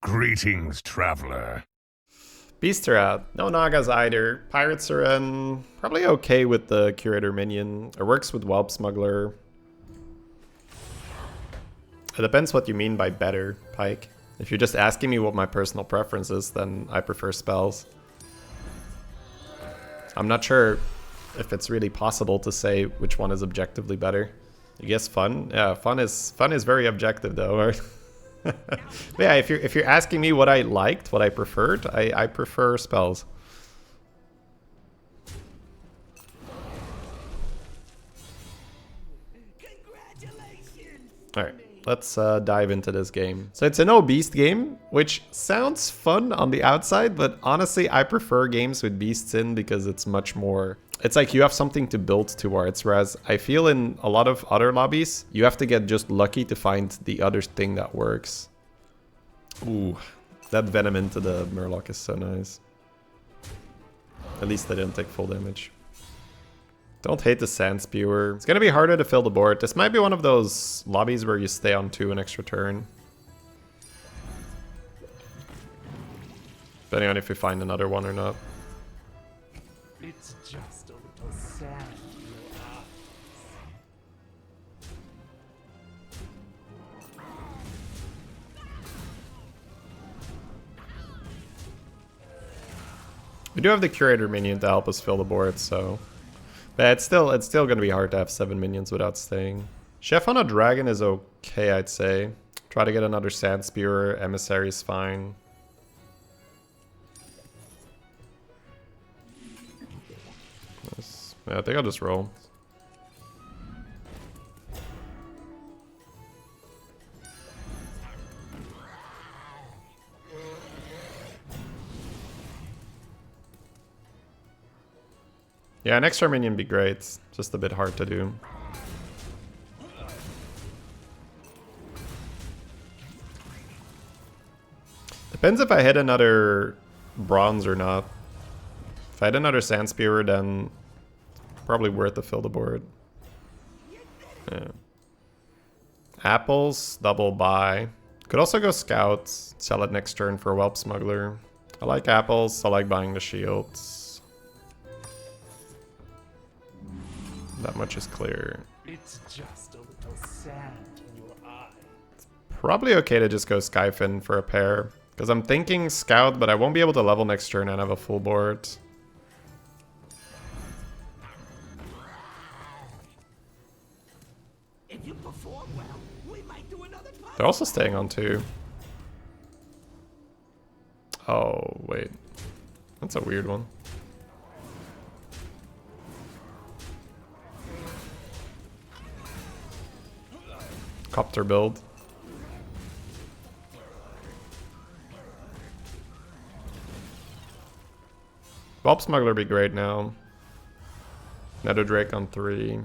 Greetings, traveler. Beasts are out. No Nagas either. Pirates are in. Probably okay with the Curator minion. It works with Whelp Smuggler. It depends what you mean by better, Pike. If you're just asking me what my personal preference is, then I prefer spells. I'm not sure if it's really possible to say which one is objectively better. I guess fun? Yeah, fun is very objective though, right? But yeah, if you're asking me what I liked, what I preferred, I prefer spells. Alright, let's dive into this game. So it's an no beast game, which sounds fun on the outside, but honestly I prefer games with beasts in because it's much more... It's like you have something to build towards, whereas I feel in a lot of other lobbies, you have to get just lucky to find the other thing that works. Ooh, that venom into the Murloc is so nice. At least I didn't take full damage. Don't hate the Sand Spewer. It's gonna be harder to fill the board. This might be one of those lobbies where you stay on 2 an extra turn. Depending on if you find another one or not. It's just a little sad. We do have the Curator minion to help us fill the board, so... But it's still gonna be hard to have 7 minions without staying. Chef on a Dragon is okay, I'd say. Try to get another Sand Spewer, Emissary is fine. Yeah, I think I'll just roll. Yeah, an extra minion would be great. It's just a bit hard to do. Depends if I hit another bronze or not. If I hit another Sand Spewer, then probably worth to fill the board. Yeah. Apples, double buy. Could also go Scout, sell it next turn for a Whelp Smuggler. I like apples, I like buying the shields. That much is clear. It's just a little sand in your eye. Probably okay to just go Skyfin for a pair. Because I'm thinking Scout, but I won't be able to level next turn and have a full board. If you perform well, we might do another They're also staying on 2. Oh, wait. That's a weird one. Copter build. Whelp Smuggler would be great now. Nether Drake on 3.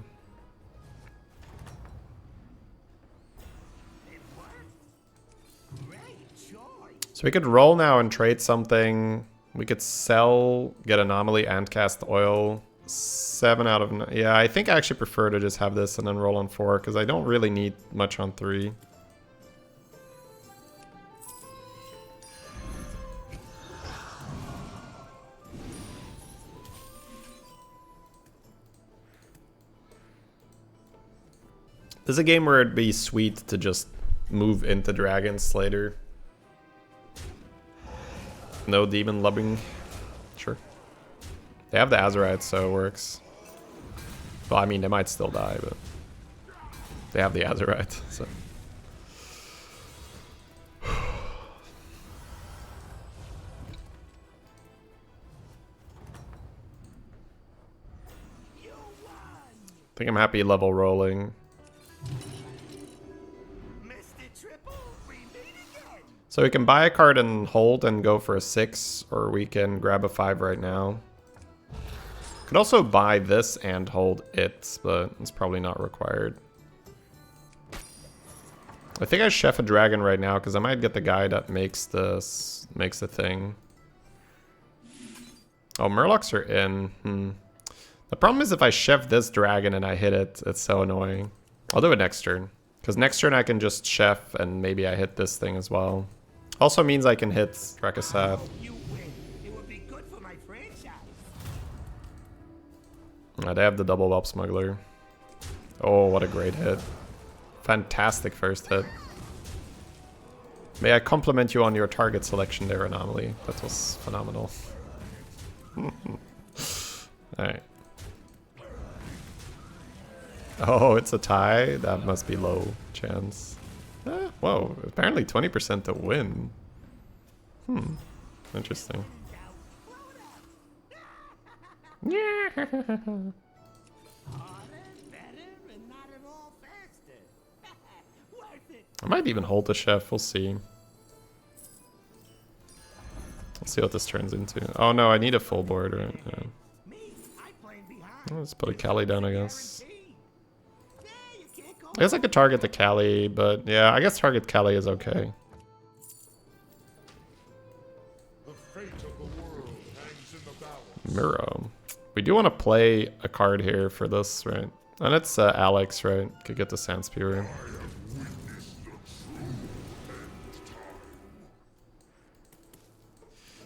So we could roll now and trade something. We could sell, get Anomaly, and cast Oil. 7 out of 9. Yeah, I think I actually prefer to just have this and then roll on 4, because I don't really need much on 3. This is a game where it'd be sweet to just move into dragons later. No demon lubbing. Sure. They have the Azerite, so it works. Well, I mean, they might still die, but they have the Azerite, so. I think I'm happy level rolling. So we can buy a card and hold and go for a 6, or we can grab a 5 right now. Could also buy this and hold it, but it's probably not required. I think I chef a dragon right now because I might get the guy that makes the thing. Oh, Murlocs are in. The problem is if I chef this dragon and I hit it, it's so annoying. I'll do it next turn. Because next turn I can just chef and maybe I hit this thing as well. Also means I can hit Rarran. You win. It would be good for my franchise. They have the double whelp smuggler. Oh, what a great hit. Fantastic first hit. May I compliment you on your target selection there, Anomaly. That was phenomenal. Alright. Oh, it's a tie? That must be low chance. Whoa, apparently 20% to win. Interesting. I might even hold the chef, we'll see. Let's see what this turns into. Oh no, I need a full board, right? Yeah. Let's put a Kali down, I guess. I guess I could target the Kali, but yeah, I guess target Kali is okay. Miro. We do want to play a card here for this, right? And it's Alex, right? Could get the Sand Spewer.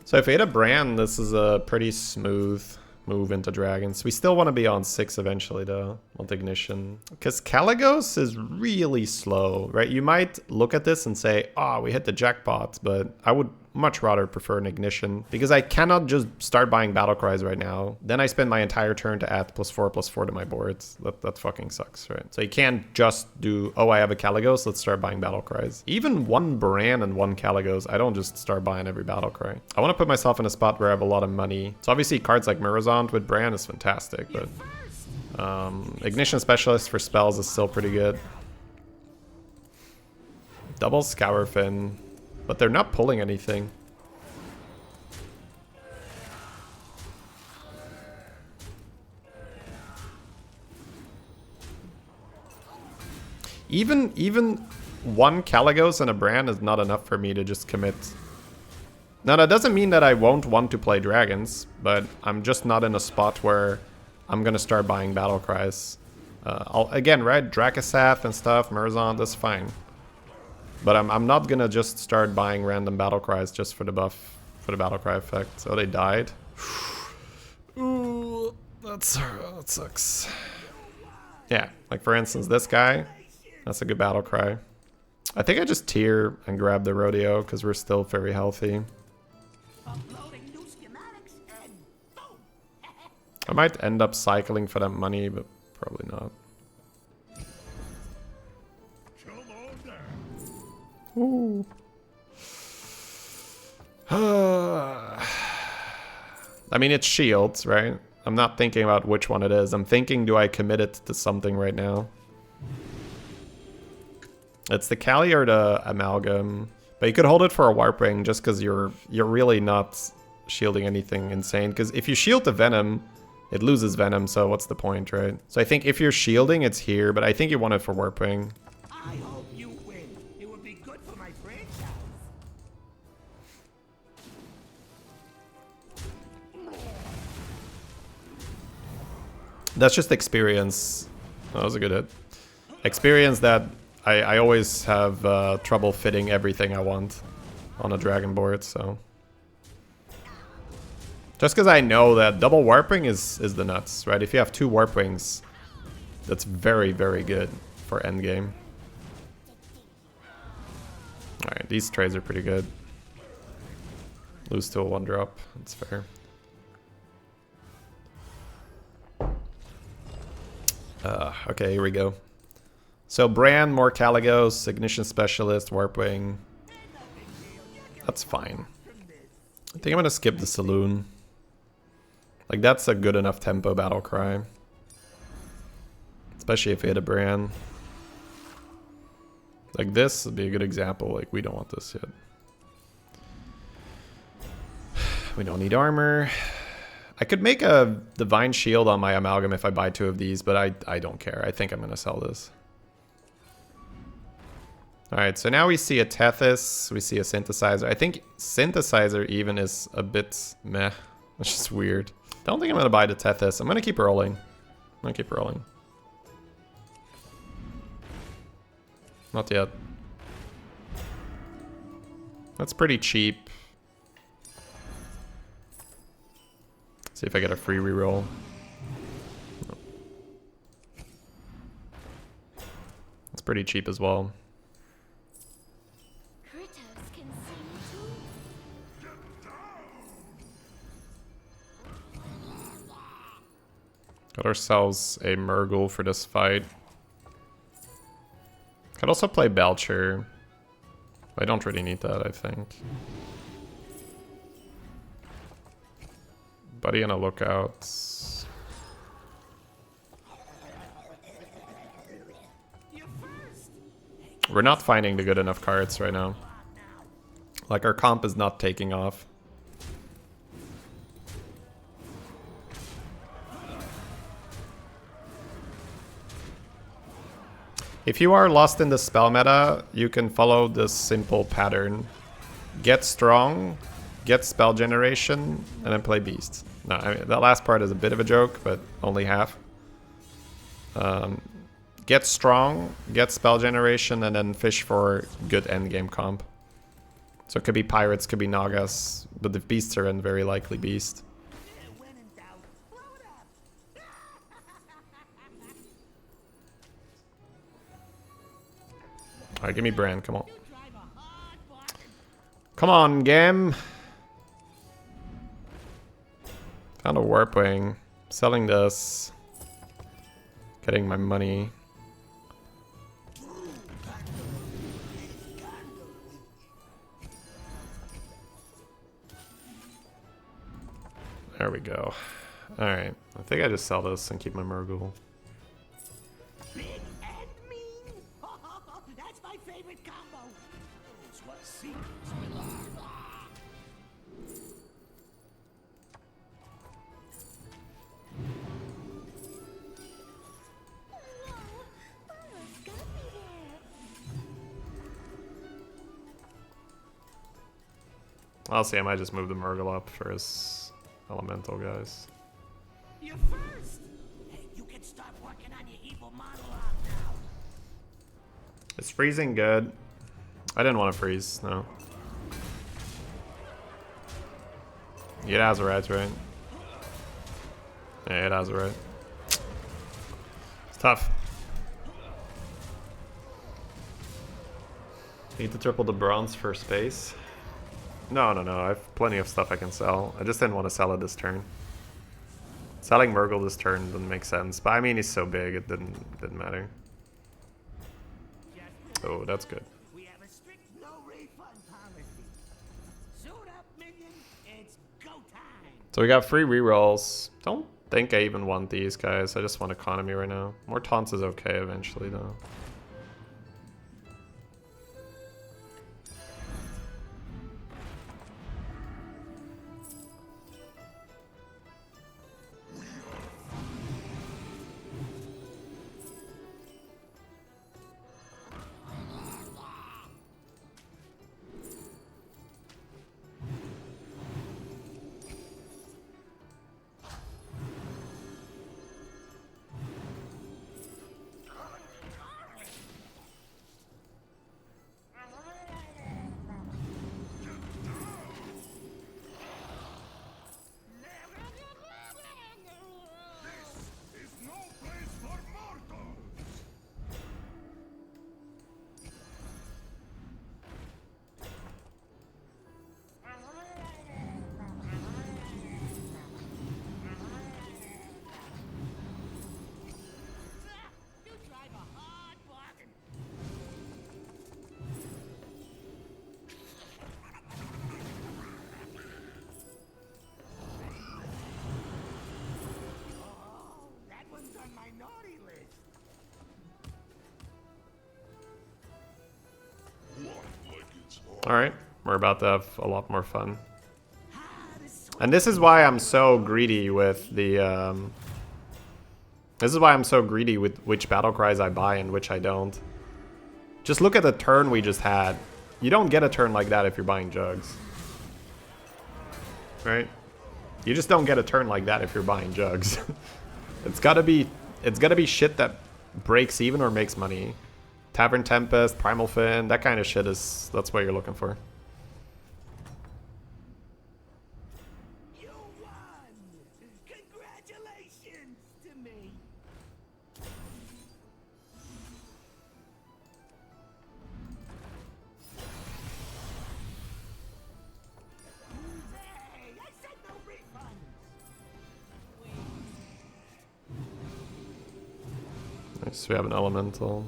So if we hit a Brann, this is a pretty smooth move into dragons. We still want to be on 6 eventually though, with Ignition. Because Kaligos is really slow, right? You might look at this and say, oh, we hit the jackpot, but I would much rather prefer an Ignition because I cannot just start buying battle cries right now. Then I spend my entire turn to add +4/+4 to my boards. That fucking sucks, right? So you can't just do, oh, I have a Kaligos, let's start buying battle cries. Even one Brann and one Kaligos, I don't just start buying every battle cry. I want to put myself in a spot where I have a lot of money. So obviously cards like Murozond with Brann is fantastic, but Ignition Specialist for spells is still pretty good. Double Scourfin. But they're not pulling anything. Even one Kaligos and a Brann is not enough for me to just commit. Now that doesn't mean that I won't want to play dragons, but I'm just not in a spot where I'm gonna start buying battle cries. Again, right, Dracasath and stuff, Murozond, that's fine. But I'm not gonna just start buying random battle cries just for the buff, for the battle cry effect. So they died. Ooh, that sucks. Yeah, like for instance, this guy, that's a good battle cry. I think I just tier and grab the rodeo because we're still very healthy. I might end up cycling for that money, but probably not. Ooh. I mean, it's shields, right? I'm not thinking about which one it is. I'm thinking, do I commit it to something right now? It's the Kali or the Amalgam. But you could hold it for a Warping just because you're really not shielding anything insane. Because if you shield the Venom, it loses Venom, so what's the point, right? So I think if you're shielding, it's here, but I think you want it for Warping. I hope you win. It would be good for my franchise. That's just experience. That was a good hit. Experience that I always have trouble fitting everything I want on a dragon board, so. Just because I know that double warping is the nuts, right? If you have 2 warpings, that's very, very good for endgame. Alright, these trades are pretty good. Lose to a 1-drop, that's fair. Okay, here we go. So Brann, more Kaligos, Ignition Specialist, Warpwing. That's fine. I think I'm gonna skip the Saloon. Like, that's a good enough tempo battle cry. Especially if you hit a Brann. Like, this would be a good example. Like, we don't want this yet. We don't need armor. I could make a Divine Shield on my Amalgam if I buy 2 of these, but I don't care. I think I'm gonna sell this. Alright, so now we see a Tethys, we see a Synthesizer. I think Synthesizer even is a bit meh. It's just weird. Don't think I'm gonna buy the Tethys. I'm gonna keep rolling. I'm gonna keep rolling. Not yet. That's pretty cheap. See if I get a free reroll. No. It's pretty cheap as well. Got ourselves a Murgle for this fight. Could also play Belcher. I don't really need that, I think. Buddy on a lookout. We're not finding the good enough cards right now. Like, our comp is not taking off. If you are lost in the spell meta, you can follow this simple pattern. Get strong, get spell generation, and then play beast. No, I mean, that last part is a bit of a joke, but only half. Get strong, get spell generation, and then fish for good endgame comp. So it could be pirates, could be Nagas, but if beasts are in, very likely beast. Alright, give me Brann, come on. Come on, game. Found a warp wing. Selling this. Getting my money. There we go. Alright, I think I just sell this and keep my Murgle. I'll see, I might just move the Murgle up for his elemental guys. You're first. Hey, you can start working on your evil monologue now. Is freezing good? I didn't want to freeze, no. It has a right, right? Yeah, it has a right. It's tough. Need to triple the bronze for space. No, I have plenty of stuff I can sell. I just didn't want to sell it this turn. Selling Murgle this turn didn't make sense, but I mean he's so big it didn't matter. Oh, that's good. We have a strict no refund policy. Suit up, minion. It's go time. So we got free rerolls. Don't think I even want these guys. I just want economy right now. More taunts is okay eventually though. Alright, we're about to have a lot more fun. And this is why I'm so greedy with the... This is why I'm so greedy with which battle cries I buy and which I don't. Just look at the turn we just had. You don't get a turn like that if you're buying jugs. Right? You just don't get a turn like that if you're buying jugs. It's gotta be shit that breaks even or makes money. Tavern Tempest, Primal Fin, that kind of shit that's what you're looking for. So we have an elemental.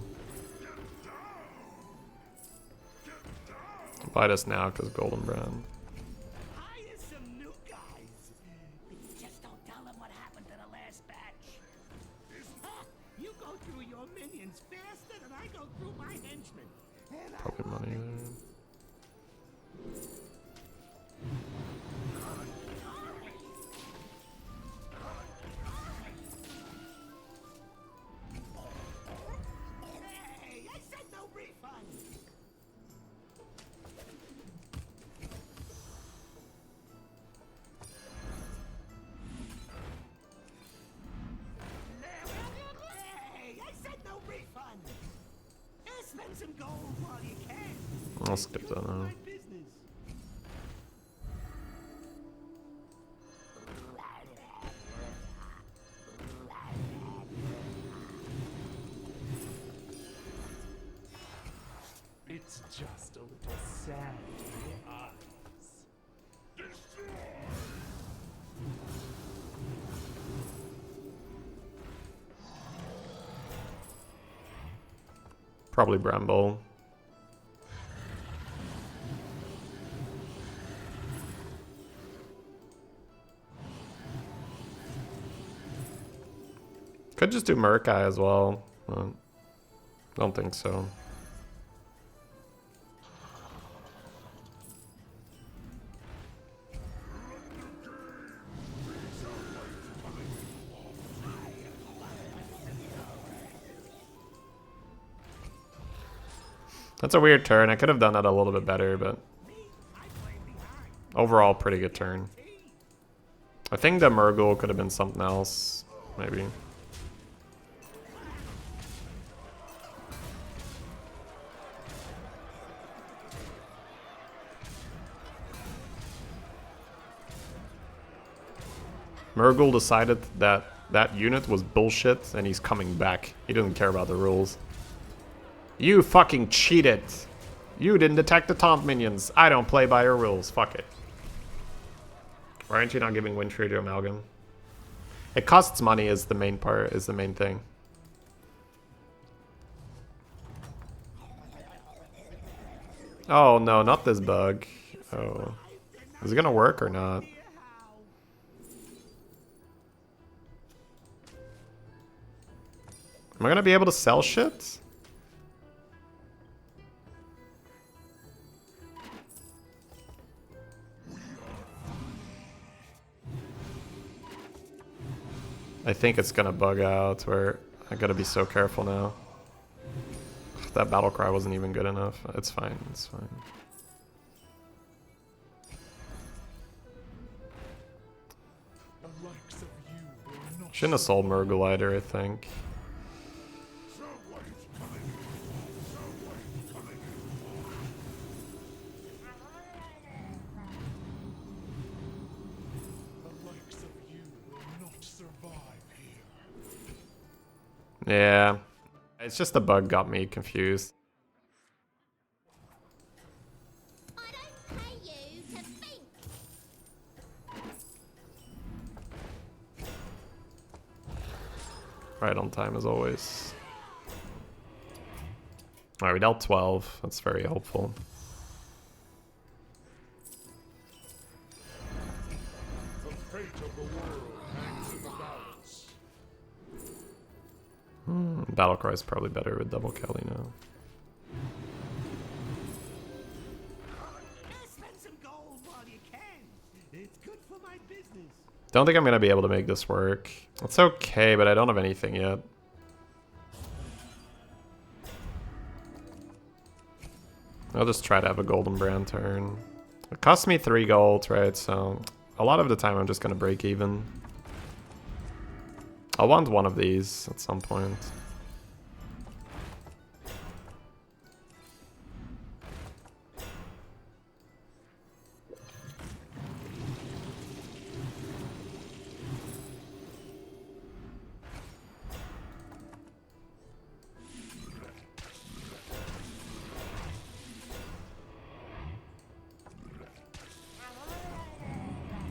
Buy this now because Golden Brann. Hire some new guys. Just don't tell them what happened to the last batch. Ha! You go through your minions faster than I go through my henchmen. And I Probably money there. Hey, I said no refund. Hey, I said no refund. Spend some gold while you can. I'll skip that now. My business. It's just a little sad in your eyes. Probably Bramble. Could just do Murkai as well. But don't think so. That's a weird turn. I could have done that a little bit better, but overall, pretty good turn. I think the Murgle could have been something else, maybe. Murgle decided that that unit was bullshit and he's coming back. He doesn't care about the rules. You fucking cheated. You didn't attack the taunt minions. I don't play by your rules. Fuck it. Why aren't you not giving Wintry to Amalgam? It costs money is the main part, is the main thing. Oh no, not this bug. Oh. Is it gonna work or not? Am I gonna be able to sell shit? I think it's gonna bug out where I gotta be so careful now. That battle cry wasn't even good enough. It's fine, it's fine. Shouldn't have sold Murgle either, I think. Yeah, it's just the bug got me confused. I don't pay you to think. Right on time as always. Alright, we dealt 12. That's very helpful. The fate of the world hangs in the balance. Battlecry is probably better with double Kelly now. Spend some gold while you can. It's good for my business. Don't think I'm gonna be able to make this work. It's okay, but I don't have anything yet. I'll just try to have a Golden Brann turn. It cost me 3 gold, right? So a lot of the time I'm just gonna break even. I'll want one of these at some point.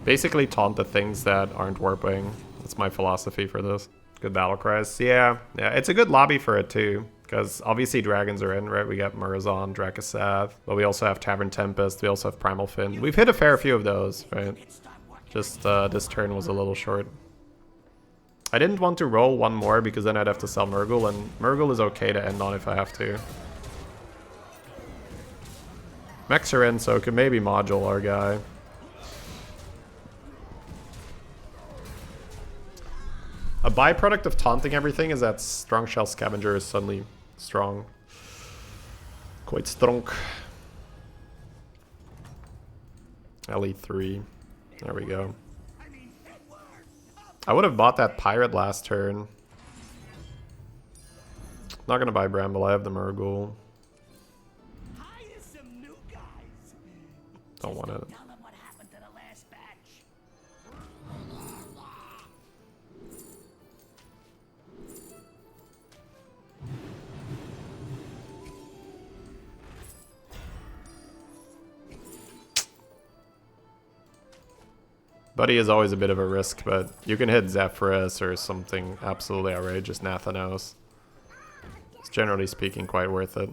Basically taunt the things that aren't warping. That's my philosophy for this. Good battle cries. Yeah, it's a good lobby for it too. Because obviously dragons are in, right? We got Murazon, Dracasav, but we also have Tavern Tempest, we also have Primal Fin. We've hit a fair few of those, right? Just this turn was a little short. I didn't want to roll one more because then I'd have to sell Murgle, and Murgle is okay to end on if I have to. Mechs are in, so it could maybe module our guy. A byproduct of taunting everything is that Strong Shell Scavenger is suddenly strong. Quite strong. LE3. There we go. I would have bought that pirate last turn. Not gonna buy Bramble, I have the Murgle. Don't want it. Buddy is always a bit of a risk, but you can hit Zephyrus or something absolutely outrageous, Nathanos. It's generally speaking quite worth it.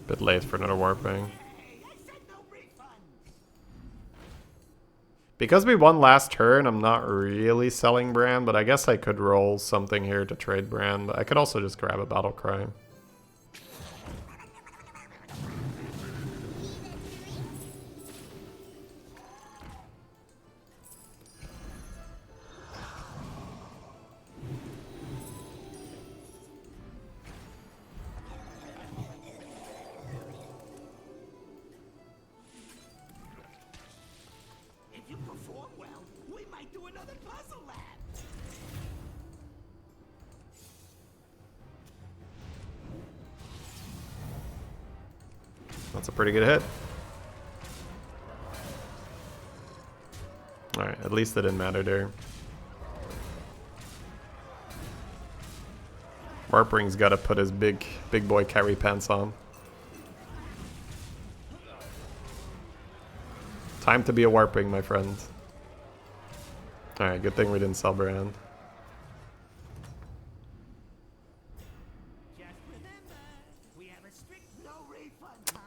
Bit late for another warping. Because we won last turn, I'm not really selling Brann, but I guess I could roll something here to trade Brann, but I could also just grab a Battle Cry. That's a pretty good hit. Alright, at least it didn't matter there. Warpring's gotta put his big boy carry pants on. Time to be a Warping, my friend. Alright, good thing we didn't sell Brann.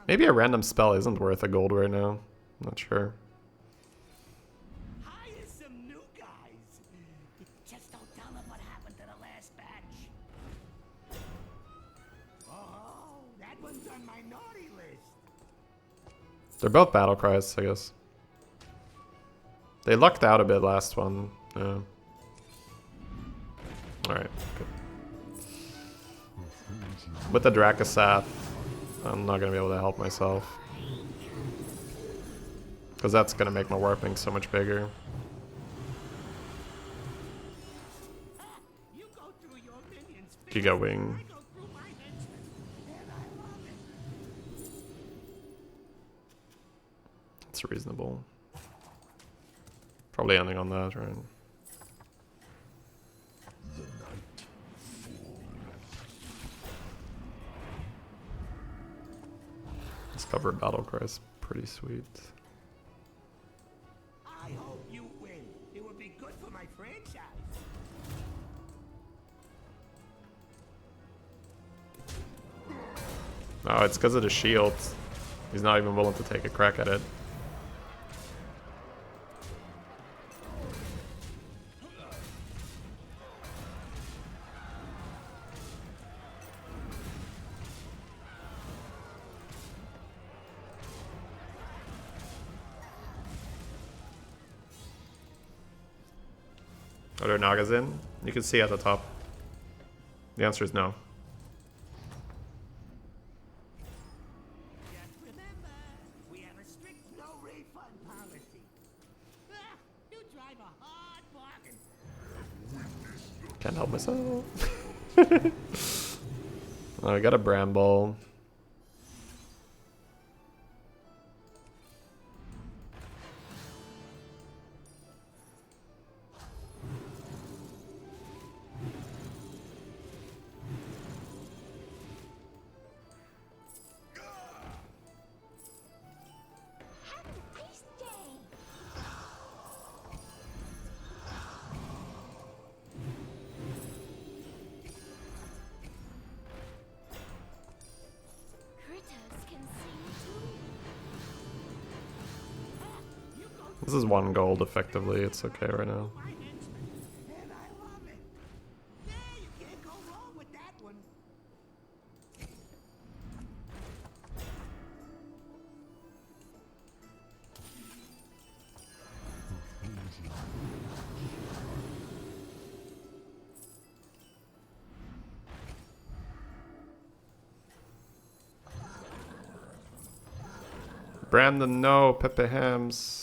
Maybe a random spell isn't worth a gold right now. I'm not sure. Hire some new guys. Just don't tell them what happened to the last batch. Oh, that one's on my naughty list. They're both battle cries, I guess. They lucked out a bit last one. Yeah. Alright, good. With the Dracasath, I'm not going to be able to help myself. Because that's going to make my warping so much bigger. Giga Wing. It's reasonable. Probably ending on that, right? Let's cover Battle Cries. Pretty sweet. I hope you win. It would be good for my franchise. No, it's because of the shield. He's not even willing to take a crack at it. Are there Nagas in? You can see at the top. The answer is no. Just remember, we have a strict no refund policy. Can't help myself. Oh, I got a bramble. Have a nice day. Critters can sing too. This is 1 gold effectively. It's okay right now. My henchman, and I love it. Yeah, you can't go wrong with that one. Brandon, no, Pepe Hams.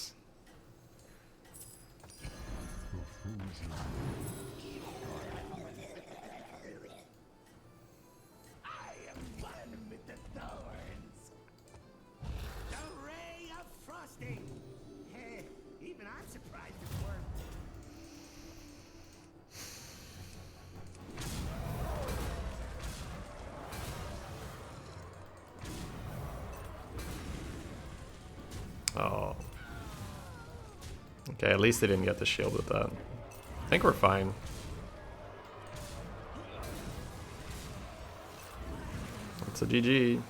I am one with the thorns. The ray of frosting. Hey, even I'm surprised it worked. Oh. Okay, at least they didn't get the shield with that. I think we're fine. It's a GG.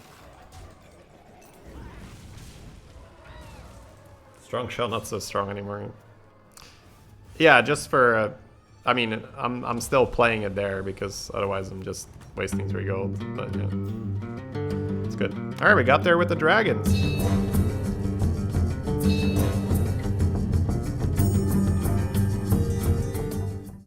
Strong shell, not so strong anymore. Yeah, just for... I mean, I'm still playing it there because otherwise I'm just wasting 3 gold. But yeah, it's good. All right, we got there with the dragons.